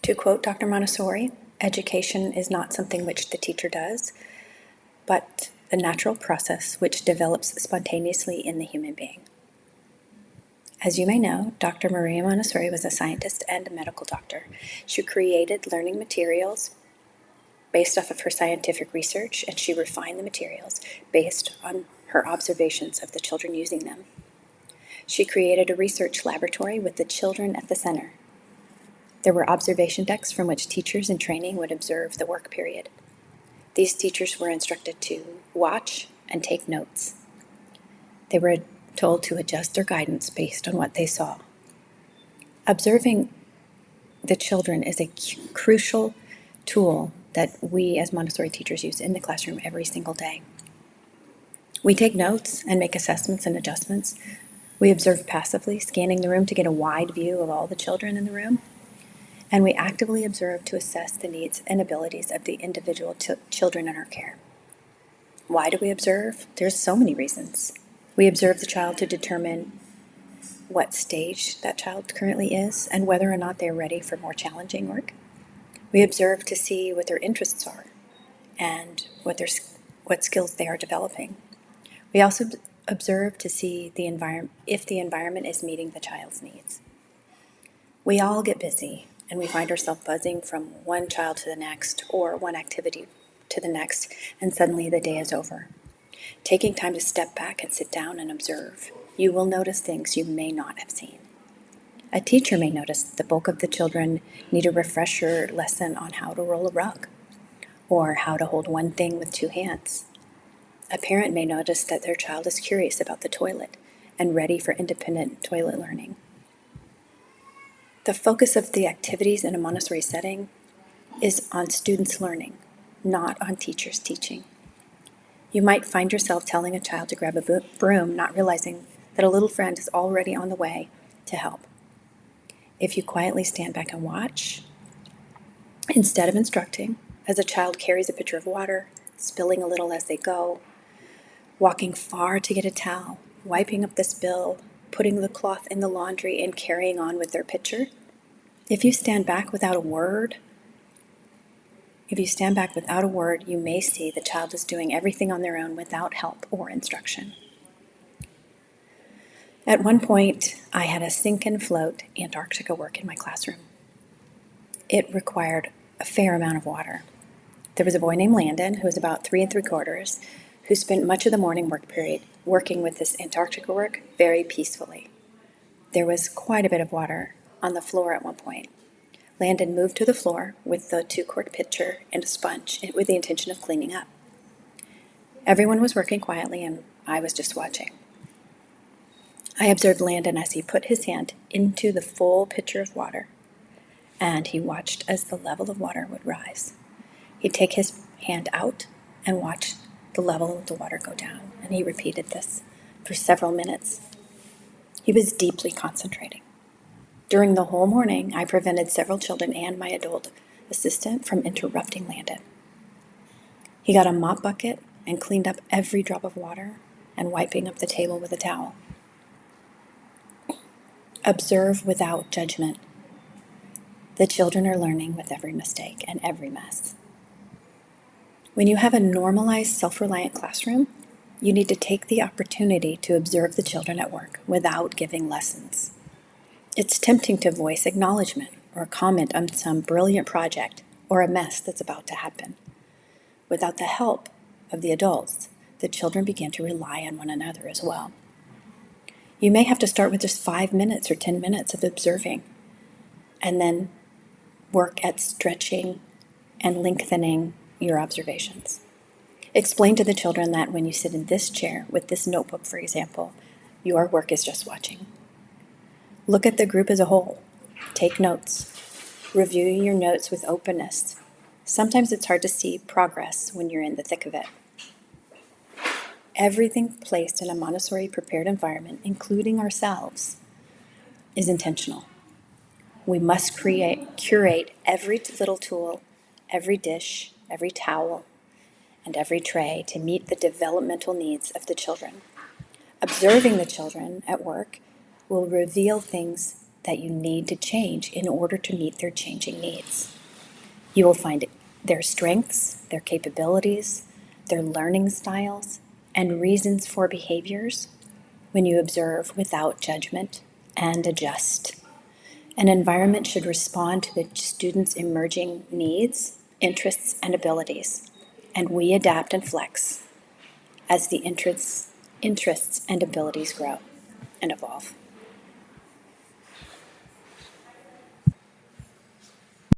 To quote Dr. Montessori, education is not something which the teacher does, but the natural process which develops spontaneously in the human being. As you may know, Dr. Maria Montessori was a scientist and a medical doctor. She created learning materials based off of her scientific research, and she refined the materials based on her observations of the children using them. She created a research laboratory with the children at the center. There were observation decks from which teachers in training would observe the work period. These teachers were instructed to watch and take notes. They were told to adjust their guidance based on what they saw. Observing the children is a crucial tool that we as Montessori teachers use in the classroom every single day. We take notes and make assessments and adjustments. We observe passively, scanning the room to get a wide view of all the children in the room. And we actively observe to assess the needs and abilities of the individual children in our care. Why do we observe? There's so many reasons. We observe the child to determine what stage that child currently is and whether or not they're ready for more challenging work. We observe to see what their interests are and what skills they are developing. We also observe to see if the environment is meeting the child's needs. We all get busy and we find ourselves buzzing from one child to the next or one activity to the next, and suddenly the day is over. Taking time to step back and sit down and observe, you will notice things you may not have seen. A teacher may notice that the bulk of the children need a refresher lesson on how to roll a rug or how to hold one thing with two hands. A parent may notice that their child is curious about the toilet and ready for independent toilet learning. The focus of the activities in a Montessori setting is on students learning, not on teachers teaching. You might find yourself telling a child to grab a broom, not realizing that a little friend is already on the way to help. If you quietly stand back and watch, instead of instructing, as a child carries a pitcher of water, spilling a little as they go, walking far to get a towel, wiping up the spill, putting the cloth in the laundry, and carrying on with their pitcher, if you stand back without a word, you may see the child is doing everything on their own without help or instruction. At one point, I had a sink and float Antarctica work in my classroom. It required a fair amount of water. There was a boy named Landon, who was about 3 3/4, who spent much of the morning work period working with this Antarctica work very peacefully. There was quite a bit of water on the floor at one point. Landon moved to the floor with the 2-quart pitcher and a sponge with the intention of cleaning up. Everyone was working quietly and I was just watching. I observed Landon as he put his hand into the full pitcher of water, and he watched as the level of water would rise. He'd take his hand out and watch the level of the water go down, and he repeated this for several minutes. He was deeply concentrating. During the whole morning, I prevented several children and my adult assistant from interrupting Landon. He got a mop bucket and cleaned up every drop of water and wiping up the table with a towel. Observe without judgment. The children are learning with every mistake and every mess. When you have a normalized, self-reliant classroom, you need to take the opportunity to observe the children at work without giving lessons. It's tempting to voice acknowledgement or comment on some brilliant project or a mess that's about to happen. Without the help of the adults, the children begin to rely on one another as well. You may have to start with just 5 minutes or 10 minutes of observing, and then work at stretching and lengthening your observations. Explain to the children that when you sit in this chair with this notebook, for example, your work is just watching. Look at the group as a whole. Take notes. Review your notes with openness. Sometimes it's hard to see progress when you're in the thick of it. Everything placed in a Montessori prepared environment, including ourselves, is intentional. We must curate every little tool, every dish, every towel, and every tray to meet the developmental needs of the children. Observing the children at work will reveal things that you need to change in order to meet their changing needs. You will find their strengths, their capabilities, their learning styles, and reasons for behaviors when you observe without judgment and adjust. An environment should respond to the student's emerging needs, interests, and abilities, and we adapt and flex as the interests and abilities grow and evolve.